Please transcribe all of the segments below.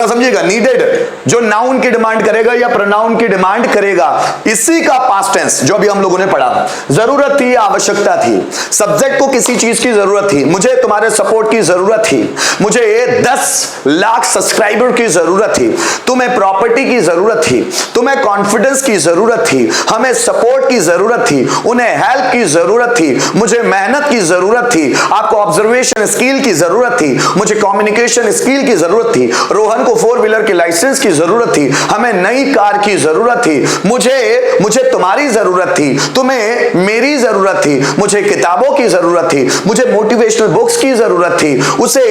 समझिएगा, नीडेड जो नाउन की डिमांड करेगा या प्रोनाउन की डिमांड करेगा, इसी का पास्ट टेंस जो अभी हम लोगों ने पढ़ा। जरूरत थी, आवश्यकता थी, सब्जेक्ट को किसी चीज की जरूरत थी, मुझे तुम्हारे सपोर्ट की जरूरत थी, मुझे 10 लाख सब्सक्राइबर की जरूरत थी, तुम्हें प्रॉपर्टी की जरूरत थी, तुम्हें कॉन्फिडेंस की जरूरत थी, हमें सपोर्ट की जरूरत थी, उन्हें हेल्प की जरूरत थी, मुझे मेहनत की जरूरत थी, आपको ऑब्जर्वेशन स्किल की जरूरत थी, मुझे कम्युनिकेशन स्किल की जरूरत थी, रोहन को 4 व्हीलर के लाइसेंस की जरूरत थी, हमें नई कार की जरूरत थी, मुझे तुम्हारी जरूरत थी, तुम्हें मेरी जरूरत थी, मुझे किताबों की जरूरत थी, मुझे मोटिवेशनल बुक्स की जरूरत थी, उसे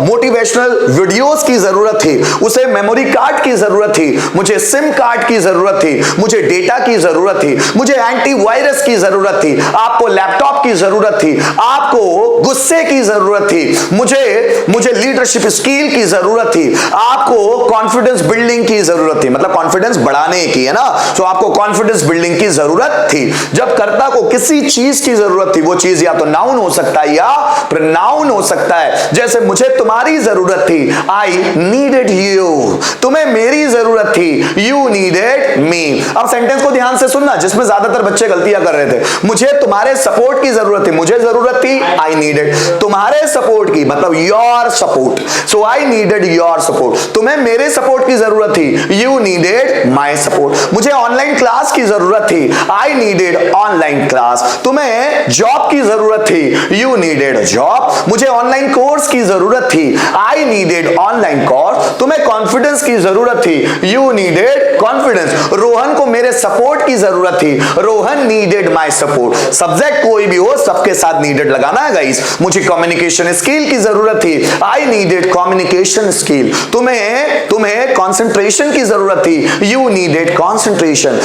मोटिवेशनल वीडियोस की जरूरत थी, उसे मेमोरी कार्ड की जरूरत थी, मुझे सिम कार्ड की जरूरत थी, मुझे डेटा की जरूरत थी, मुझे एंटीवायरस की जरूरत थी, आपको लैपटॉप की जरूरत थी, आपको गुस्से की जरूरत थी, मुझे लीडरशिप स्किल की जरूरत थी, आपको कॉन्फिडेंस बिल्डिंग की जरूरत थी, मतलब कॉन्फिडेंस बढ़ाने की, है ना। तो आपको कॉन्फिडेंस बिल्डिंग की जरूरत थी। जब कर्ता को किसी चीज की जरूरत थी, वो चीज या तो नाउन हो सकता है या प्रोनाउन हो सकता है। जैसे मुझे तुम्हारी जरूरत थी, आई नीडेड यू, तुम्हें मेरी जरूरत थी, यू नीडेड मी। अब सेंटेंस को ध्यान से सुनना, जिसमें ज्यादातर बच्चे गलतियां कर रहे थे। मुझे तुम्हारे सपोर्ट की जरूरत थी, मुझे जरूरत थी, आई नीडेड, तुम्हारे सपोर्ट की मतलब your support, so I needed your support. तुम्हें मेरे सपोर्ट की जरूरत थी, यू नीडेड माई सपोर्ट। मुझे ऑनलाइन क्लास की जरूरत थी, आई नीडेड ऑनलाइन क्लास। तुम्हें जॉब की जरूरत थी, यू नीडेड जॉब। मुझे ऑनलाइन कोर्स की जरूरत थी, आई नीडेड ऑनलाइन कोर्स। तुम्हें कॉन्फिडेंस की जरूरत थी, यू नीडेड कॉन्फिडेंस। रोहन को मेरे सपोर्ट की जरूरत थी, Rohan needed my support. Subject कोई भी हो, सबके साथ नीडेड लगाना है गाइस। मुझे कम्युनिकेशन स्किल की जरूरत थी, आई नीडेड कम्युनिकेशन स्किल। तुम्हें कंसंट्रेशन की जरूरत थी, यू नीडेड कंसंट्रेशन।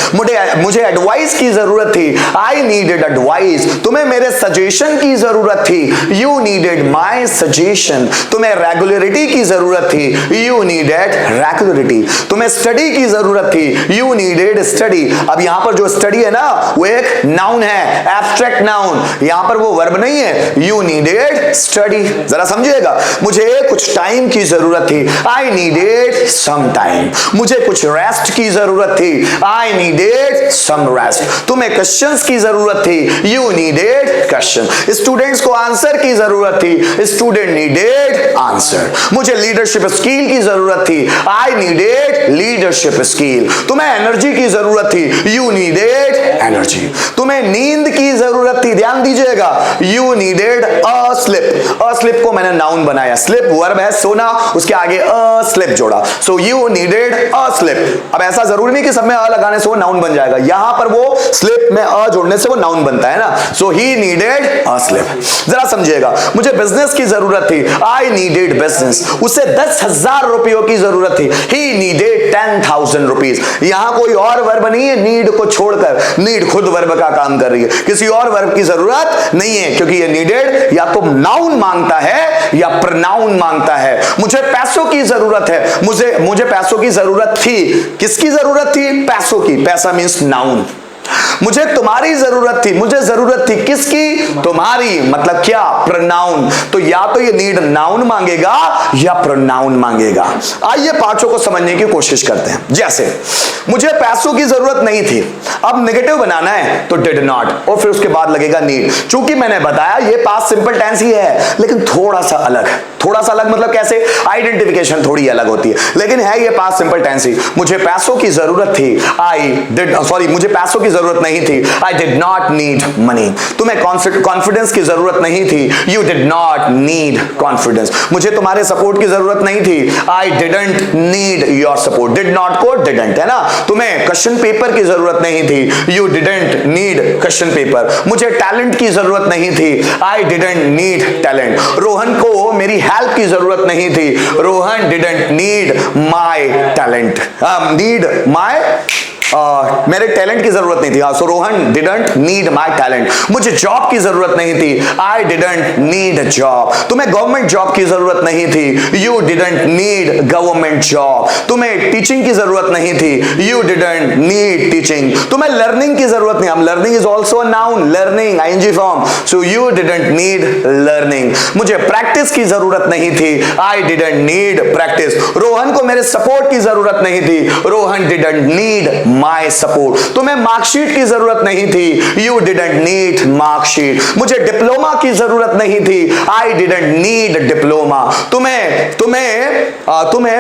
मुझे एडवाइस की जरूरत थी, आई नीडेड एडवाइस। तुम्हें मेरे सजेशन की जरूरत थी, यू नीडेड माय सजेशन। तुम्हें रेगुलरिटी की जरूरत थी, यू नीडेड रेगुलरिटी। तुम्हें स्टडी की जरूरत थी, यू नीडेड स्टडी। अब यहां पर जो स्टडी है ना, वो एक नाउन है, एब्स्ट्रैक्ट नाउन, यहां पर वो वर्ब नहीं है, यू नीडेड स्टडी। जरा समझिएगा, मुझे कुछ टाइम की जरूरत थी, आई नीडेड सम टाइम। मुझे कुछ रेस्ट की जरूरत थी, आई नीडेड सम रेस्ट। तुम्हें क्वेश्चंस की जरूरत थी, यू नीडेड क्वेश्चन। स्टूडेंट्स को आंसर की जरूरत थी, स्टूडेंट नीडेड आंसर। मुझे लीडरशिप स्किल की जरूरत थी, आई नीडेड लीडरशिप स्किल। तुम्हें एनर्जी की जरूरत थी, यू नीडेड एनर्जी। तुम्हें नींद की जरूरत थी, ध्यान दीजिएगा, you needed a slip. A slip को मैंने नाउन बनाया, स्लिप वर्ब है सोना, उसके आगे अ स्लिप जोड़ा, so you needed a slip. अब ऐसा जरूरी नहीं कि सब में अ लगाने से वो नाउन बन जाएगा, यहां पर वो स्लिप में अ जोड़ने से वो नाउन बनता है ना, सो ही नीडेड अ स्लिप। जरा समझिएगा, मुझे बिजनेस की जरूरत थी, आई नीडेड बिजनेस। उसे 10,000 रुपयों की जरूरत थी, ही नीडेड 10,000 रुपीज। यहां कोई और वर्ब नहीं है, नीड को छोड़कर, नीड खुद वर्ब का काम कर रही है, किसी और वर्ब की जरूरत नहीं है, क्योंकि ये नीडेड या तो नाउन मांगता है या प्रोनाउन मांगता है। मुझे पैसों की जरूरत है, मुझे पैसों की जरूरत थी, किसकी जरूरत थी, पैसों की, पैसा मींस नाउन। मुझे तुम्हारी जरूरत थी, मुझे जरूरत थी किसकी, तुम्हारी, मतलब क्या, प्रोनाउन। तो या तो ये नीड नाउन मांगेगा या प्रोनाउन मांगेगा। आइए पांचों को समझने की कोशिश करते हैं। जैसे मुझे पैसों की जरूरत नहीं थी, अब नेगेटिव बनाना है तो डिड नॉट, और फिर उसके बाद लगेगा नीड। चूंकि मैंने बताया ये पास्ट सिंपल टेंस ही है, लेकिन थोड़ा सा अलग मतलब कैसे, आइडेंटिफिकेशन थोड़ी अलग होती है, लेकिन है ये पास्ट सिंपल टेंस ही। मुझे पैसों की जरूरत थी, मुझे पैसों की जरूरत नहीं थी, I did not need money. तुम्हें कॉन्फिडेंस की जरूरत नहीं थी, you did not need confidence. मुझे तुम्हारे सपोर्ट की जरूरत नहीं थी, I didn't need your support. Did not को डिडंट है ना। तुम्हें क्वेश्चन पेपर की जरूरत नहीं थी, you didn't need question paper. मुझे टैलेंट की जरूरत नहीं थी, I didn't need talent. Rohan को मेरी हेल्प की जरूरत नहीं थी, Rohan didn't need my talent, need my मेरे टैलेंट की जरूरत नहीं थी। So Rohan didn't need my talent. मुझे जॉब की जरूरत नहीं थी, I didn't need a job. तुम्हें गवर्नमेंट जॉब की जरूरत नहीं थी, you didn't need government job. तुम्हें टीचिंग की जरूरत नहीं थी, यू डिडंट नीड टीचिंग। तुम्हें लर्निंग की जरूरत नहीं, हम learning is also a noun, learning ING form, so you didn't need learning. मुझे प्रैक्टिस की जरूरत नहीं थी, I didn't need practice. Rohan को मेरे सपोर्ट की जरूरत नहीं थी, Rohan didn't need my support. तुम्हें मार्कशीट की जरूरत नहीं थी, यू डिडंट नीड मार्कशीट। मुझे डिप्लोमा की जरूरत नहीं थी, आई डिडंट नीड डिप्लोमा। तुम्हें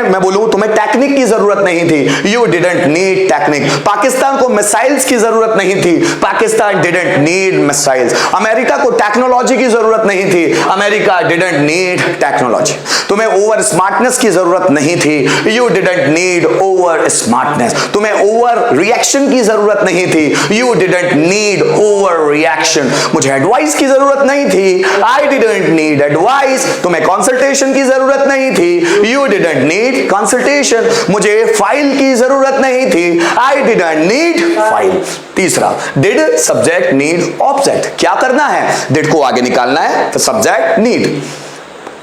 मैं बोलूं, तुम्हें टेक्निक की जरूरत नहीं थी, you didn't need technique. Pakistan को मिसाइल्स की जरूरत नहीं थी, Pakistan didn't need missiles. America को टेक्नोलॉजी की जरूरत नहीं थी, अमेरिका डिडंट नीड टेक्नोलॉजी। तुम्हें ओवर स्मार्टनेस की जरूरत नहीं थी, you didn't need over smartness. तुम्हें ओवर रिएक्शन की जरूरत नहीं थी, you didn't need over reaction. मुझे एडवाइस की जरूरत नहीं थी, आई डिडंट नीड एडवाइस। तुम्हें कंसल्टेशन की जरूरत नहीं थी, यू डिडंट नीड कंसल्टेशन। मुझे फाइल की जरूरत नहीं थी, आई डिडंट नीड फाइल। तीसरा, डिड सब्जेक्ट नीड ऑब्जेक्ट। क्या करना है, डिड को आगे निकालना है, तो सब्जेक्ट नीड।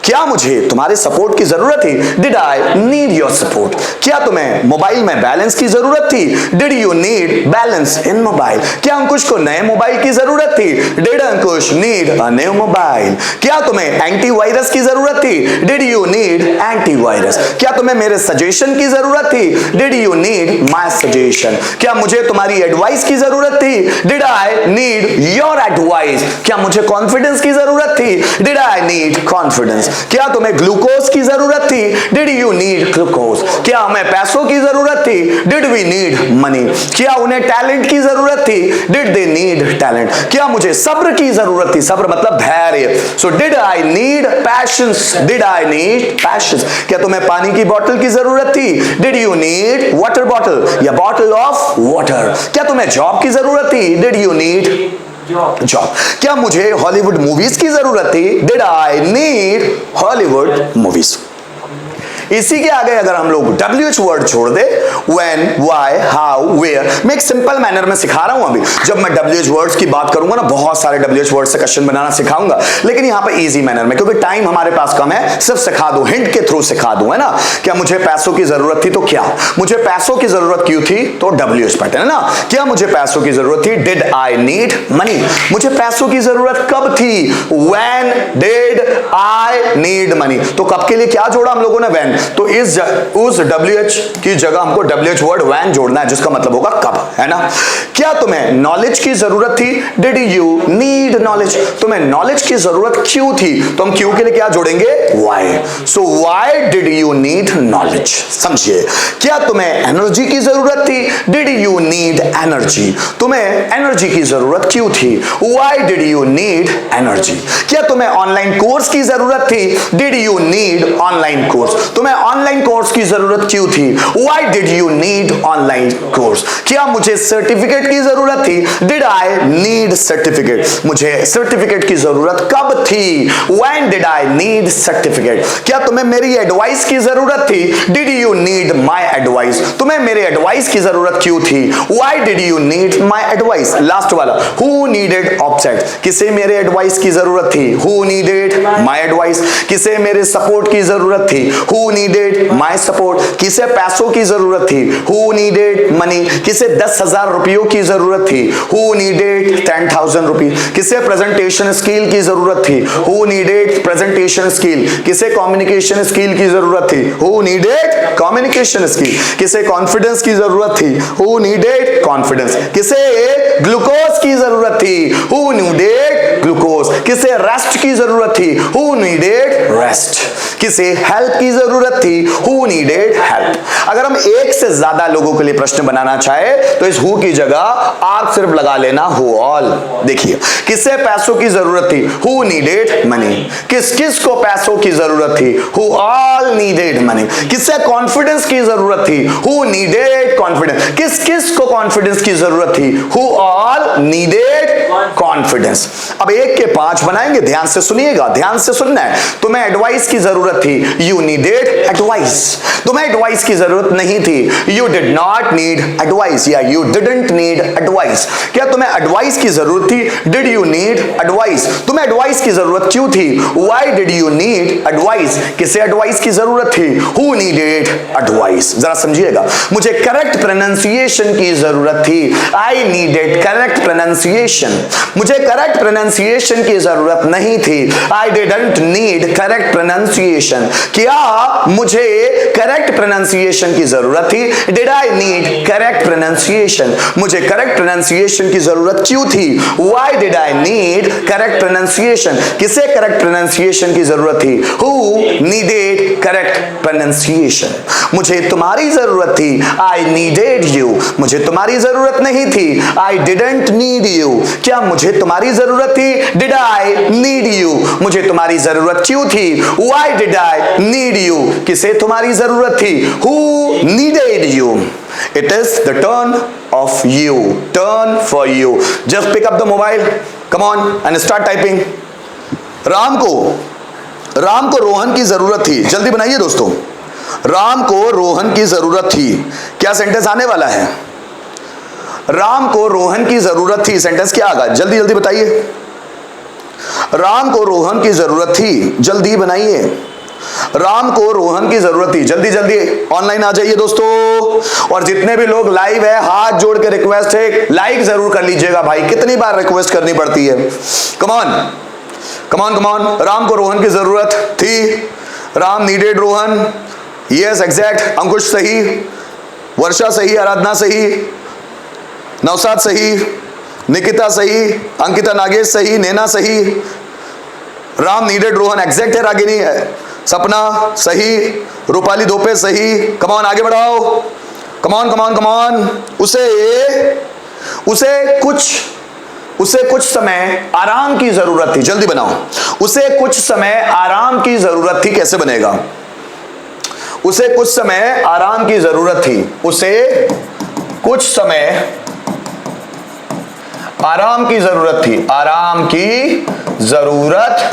क्या मुझे तुम्हारे सपोर्ट की जरूरत थी, did I need your support. क्या तुम्हें मोबाइल में बैलेंस की जरूरत थी, did you need balance in mobile. क्या अंकुश को नए मोबाइल की जरूरत थी, did Ankush need a new mobile. क्या तुम्हें एंटीवायरस की जरूरत थी, डिड यू नीड एंटीवायरस। क्या तुम्हें मेरे सजेशन की जरूरत थी, did you need my suggestion. क्या मुझे तुम्हारी एडवाइस की जरूरत थी, did I need your advice. क्या मुझे कॉन्फिडेंस की जरूरत थी, डिड आई नीड कॉन्फिडेंस। क्या तुम्हें ग्लूकोज की जरूरत थी, डिड यू नीड ग्लूकोज। क्या हमें पैसों की जरूरत थी, डिड वी नीड मनी। क्या उन्हें टैलेंट की जरूरत थी, डिड दे नीड टैलेंट। क्या मुझे सब्र की जरूरत थी, सब्र मतलब धैर्य, so did I need patience, did I need patience. क्या तुम्हें पानी की बोतल की जरूरत थी, did you need water bottle या बॉटल ऑफ वाटर। क्या तुम्हें जॉब की जरूरत थी, डिड यू नीड जॉब। क्या मुझे हॉलीवुड मूवीज की जरूरत थी, did I need Hollywood movies. इसी के आगे अगर हम लोग WH वर्ड छोड़ दे, when, why, how, where, मैं एक सिंपल मैनर में सिखा रहा हूं। अभी जब मैं WH वर्ड्स की बात करूंगा ना, बहुत सारे WH वर्ड से क्वेश्चन बनाना सिखाऊंगा, लेकिन यहां पे इजी मैनर में, क्योंकि टाइम हमारे पास कम है, सिर्फ सिखा दूं, हिंट के थ्रू सिखा दूं, है ना। क्या मुझे पैसों की जरूरत थी, तो क्या मुझे पैसों की जरूरत क्यों थी, तो WH पैटर्न है ना। क्या मुझे पैसों की जरूरत थी, डिड आई नीड मनी। मुझे पैसों की जरूरत कब थी, when did I need money। तो कब के लिए क्या जोड़ा हम लोगों ने, when। तो उस WH की जगह हमको WH वर्ड when जोड़ना है, जिसका मतलब होगा कब, है ना। क्या तुम्हें नॉलेज की जरूरत थी, डिड यू नीड नॉलेज। तुम्हें नॉलेज की जरूरत क्यों थी, तो हम क्यों के लिए क्या जोड़ेंगे, why। So why did you need knowledge। समझिए। क्या तुम्हें एनर्जी की जरूरत थी, डिड यू नीड एनर्जी। तुम्हें एनर्जी की जरूरत क्यों थी, why did you need energy. क्या तुम्हें ऑनलाइन कोर्स की जरूरत थी, did you need online course. तुम्हें ऑनलाइन कोर्स की जरूरत क्यों थी, why did you need online course. क्या मुझे सर्टिफिकेट की जरूरत थी, डिड आई नीड सर्टिफिकेट। मुझे सर्टिफिकेट की जरूरत कब थी, when did I need certificate. क्या तुम्हें मेरी एडवाइस की जरूरत थी, did you need my advice. तुम्हें मेरे एडवाइस की जरूरत क्यों थी, why did you need my advice. Last वाला, who needed ऑब्जेक्ट। किसे मेरे एडवाइस की जरूरत थी, who needed माय एडवाइस। किसे मेरे सपोर्ट की जरूरत थी, who needed माय सपोर्ट। किसे पैसों की जरूरत थी, who needed मनी। किसे 10,000 रुपयों की जरूरत थी, who needed 10,000 रुपये। किसे प्रेजेंटेशन स्किल की जरूरत थी, who needed प्रेजेंटेशन स्किल। किसे कम्युनिकेशन स्किल की जरूरत थी, who needed कम्युनिकेशन स्किल। किसे कॉन्फिडेंस की जरूरत थी, who needed कॉन्फिडेंस। किसे ग्लूकोज की जरूरत थी, who needed ग्लूकोज। किसे रेस्ट की जरूरत थी, who needed रेस्ट। किसे हेल्प की जरूरत थी, who needed help। अगर हम एक से ज्यादा लोगों के लिए प्रश्न बनाना चाहे तो इस who की जगह आप सिर्फ लगा लेना who all। देखिए, किसे पैसों की जरूरत थी, who needed money। किस किस को पैसों की जरूरत थी, who all needed money। किसे कॉन्फिडेंस की जरूरत थी, who needed confidence। किस किस को कॉन्फिडेंस की जरूरत थी, who all needed कॉन्फिडेंस। अब 1 के 5 बनाएंगे, ध्यान से सुनिएगा, ध्यान से सुनना है। तुम्हें एडवाइस की जरूरत थी, यू नीडेड एडवाइस। तुम्हें एडवाइस की जरूरत नहीं थी, you did not need advice, या यू डिडंट नीड एडवाइस। क्या तुम्हें एडवाइस की जरूरत थी? Did you need advice. तुम्हें एडवाइस की जरूरत क्यों थी? Why did you need advice. किसे एडवाइस की जरूरत थी? Who needed advice. जरा समझिएगा, मुझे करेक्ट प्रोनाउंसिएशन की जरूरत थी, आई नीडेड करेक्ट प्रोनाउंसिएशन। मुझे करेक्ट प्रोनाउंसिएशन की जरूरत नहीं थी, I didn't need correct pronunciation. क्या मुझे करेक्ट प्रोनाउंसिएशन की जरूरत थी? Did I need correct pronunciation. मुझे करेक्ट प्रोनाउंसिएशन की जरूरत क्यों थी? Why did I need correct pronunciation. किसे करेक्ट प्रोनाउंसिएशन की जरूरत थी? Who needed correct pronunciation. मुझे तुम्हारी जरूरत थी, आई नीडेड यू। मुझे तुम्हारी जरूरत नहीं थी, आई डिडंट नीड यू। क्या मुझे तुम्हारी जरूरत थी? Did I need you. मुझे तुम्हारी जरूरत क्यों थी? Why did I need you. किसे तुम्हारी जरूरत थी? Who needed you. It is the turn of you. Turn for you. Just pick up the mobile. Come on and start typing. Ram को रोहन की जरूरत थी। जल्दी बनाइए दोस्तों। राम को रोहन की जरूरत थी। क्या सेंटेंस आने वाला है? राम को रोहन की जरूरत थी। सेंटेंस क्या आगा? जल्दी जल्दी बताइए। राम को रोहन की जरूरत थी। जल्दी बनाइए। राम को रोहन की जरूरत थी। जल्दी जल्दी ऑनलाइन आ जाइए दोस्तों। और जितने भी लोग लाइव है, हाथ जोड़ के रिक्वेस्ट है, लाइक जरूर कर लीजिएगा भाई। कितनी बार रिक्वेस्ट करनी पड़ती है? Come on come on come on. Ram को रोहन की जरूरत थी। Ram needed Rohan. Yes exact. Ankush सही, वर्षा सही, आराधना सही, नवसाद सही, निकिता सही, अंकिता नागेश सही, नैना सही। राम नीडेड रोहन एग्जैक्ट है। रागिनी सपना सही, रूपाली धोपे सही। कमान आगे बढ़ाओ। कमान कमान कमान। उसे कुछ समय आराम की जरूरत थी। जल्दी बनाओ। उसे कुछ समय आराम की जरूरत थी। कैसे बनेगा? उसे कुछ समय आराम की जरूरत थी। उसे कुछ समय आराम की जरूरत थी। आराम की जरूरत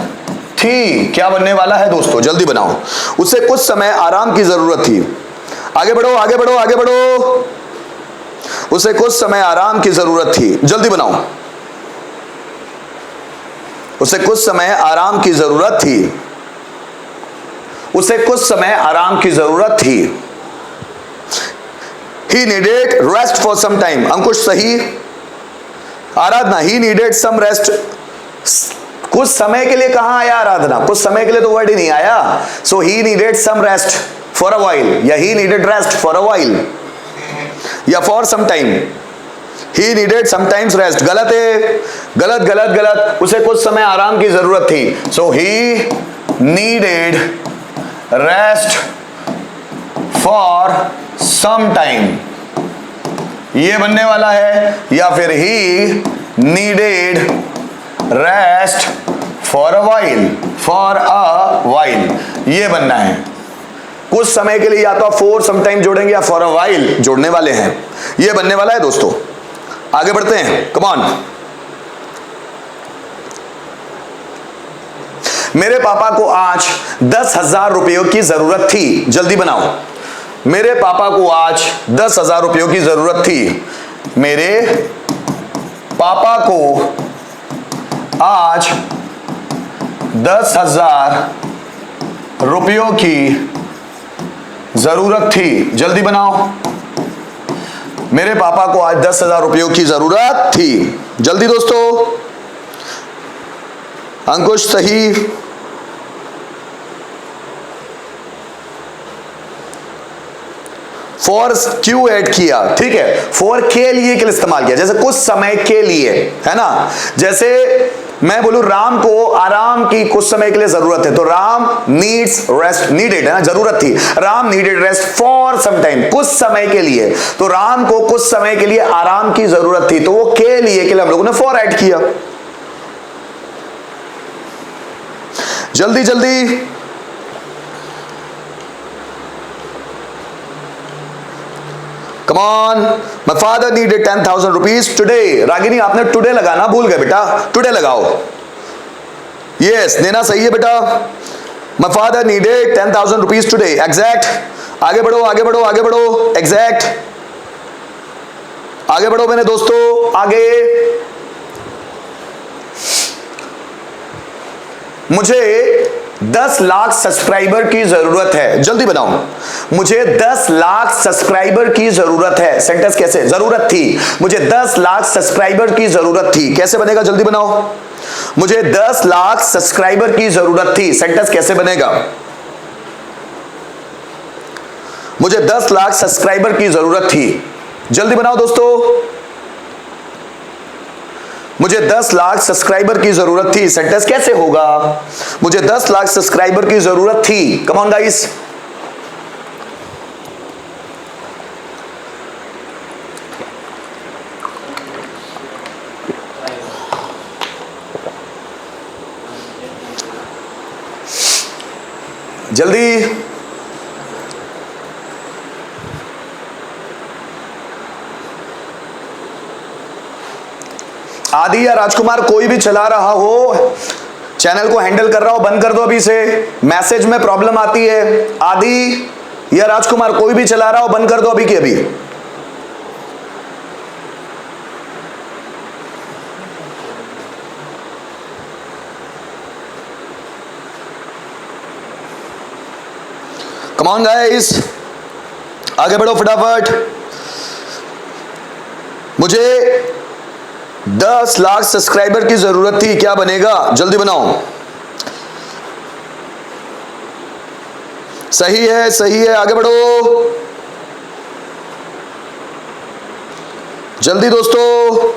थी। क्या बनने वाला है दोस्तों? जल्दी बनाओ। उसे कुछ समय आराम की जरूरत थी। आगे बढ़ो आगे बढ़ो आगे बढ़ो। उसे कुछ समय आराम की जरूरत थी। जल्दी बनाओ। उसे कुछ समय आराम की जरूरत थी। उसे कुछ समय आराम की जरूरत थी। He needed rest for some time. अंकुश सही। आराधना ही needed some rest. कुछ समय के लिए कहां आया आराधना? कुछ समय के लिए तो वर्ड ही नहीं आया। So he needed some rest for a while, या he needed rest for a while, या for some time. He needed sometimes rest. गलत है, गलत गलत गलत। उसे कुछ समय आराम की जरूरत थी। So he needed rest for some time. ये बनने वाला है। या फिर he needed rest for a while. For a while ये बनना है। कुछ समय के लिए या तो for some time जोड़ेंगे या for a while जोड़ने वाले हैं। ये बनने वाला है दोस्तों। आगे बढ़ते हैं। Come on. मेरे पापा को आज 10,000 रुपयों की जरूरत थी। जल्दी बनाओ। मेरे पापा को आज 10,000 रुपयों की जरूरत थी। मेरे पापा को आज 10,000 रुपयों की जरूरत थी। जल्दी बनाओ। मेरे पापा को आज 10,000 रुपयों की जरूरत थी। जल्दी दोस्तों। अंकुश सही। फॉर क्यों ऐड किया? ठीक है, फॉर के लिए इस्तेमाल किया। जैसे कुछ समय के लिए, है ना। जैसे मैं बोलूं राम को आराम की कुछ समय के लिए जरूरत है, तो राम नीड्स रेस्ट। नीडेड है ना, जरूरत थी। Ram needed rest for some time, कुछ समय के लिए। तो राम को कुछ समय के लिए आराम की जरूरत थी, तो वो के लिए हम लोगों ने फॉर ऐड किया। जल्दी जल्दी। Come on, my father needed 10,000 rupees today. Ragini आपने टुडे लगाना भूल गए बेटा, टुडे लगाओ। यस, देना सही है बेटा। My father needed 10,000 rupees today, exact. आगे बढ़ो आगे बढ़ो आगे बढ़ो, एग्जैक्ट। आगे बढ़ो मेरे दोस्तों, आगे। मुझे 10 लाख सब्सक्राइबर की जरूरत है, जल्दी बनाओ। मुझे 10 लाख सब्सक्राइबर की जरूरत है। सेंटेंस कैसे? जरूरत थी, मुझे 10 लाख सब्सक्राइबर की जरूरत थी। कैसे बनेगा? जल्दी बनाओ। मुझे 10 लाख सब्सक्राइबर की जरूरत थी। सेंटेंस कैसे बनेगा? मुझे 10 लाख सब्सक्राइबर की जरूरत थी। जल्दी बनाओ दोस्तों। मुझे 10 लाख सब्सक्राइबर की जरूरत थी। सेंटेंस कैसे होगा? मुझे 10 लाख सब्सक्राइबर की जरूरत थी। Come on guys. जल्दी। आदि या राजकुमार कोई भी चला रहा हो, चैनल को हैंडल कर रहा हो, बंद कर दो अभी से। मैसेज में प्रॉब्लम आती है। आदि या राजकुमार कोई भी चला रहा हो, बंद कर दो अभी की अभी। कम ऑन गाइस, आगे बढ़ो फटाफट। मुझे 10 लाख सब्सक्राइबर की जरूरत थी। क्या बनेगा? जल्दी बनाओ। सही है, सही है, आगे बढ़ो जल्दी दोस्तों।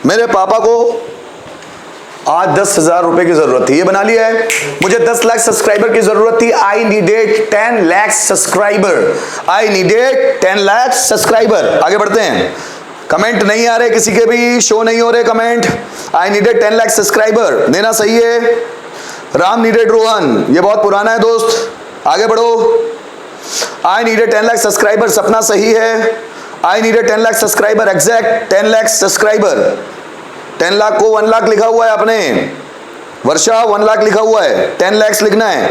मेरे पापा को आज 10,000 रुपए की जरूरत थी। ये बना लिया है। मुझे 10 लाख सब्सक्राइबर की जरूरत थी। I needed 10 lakh subscriber. I needed 10 lakh subscriber. आगे बढ़ते हैं। कमेंट नहीं आ रहे किसी के भी, शो नहीं हो रहे comment. I needed 10 lakh subscriber, देना सही है। राम नीडेड रोहन, ये बहुत पुराना है दोस्त। आगे बढ़ो। आई नीडेड 10 लाख सब्सक्राइबर, सपना सही है। I needed 10 lakh subscriber, exact 10 lakh subscriber. 10 lakh को 1 लाख लिखा हुआ है आपने। वर्षा 1 लाख लिखा हुआ है, 10 लाख लिखना है।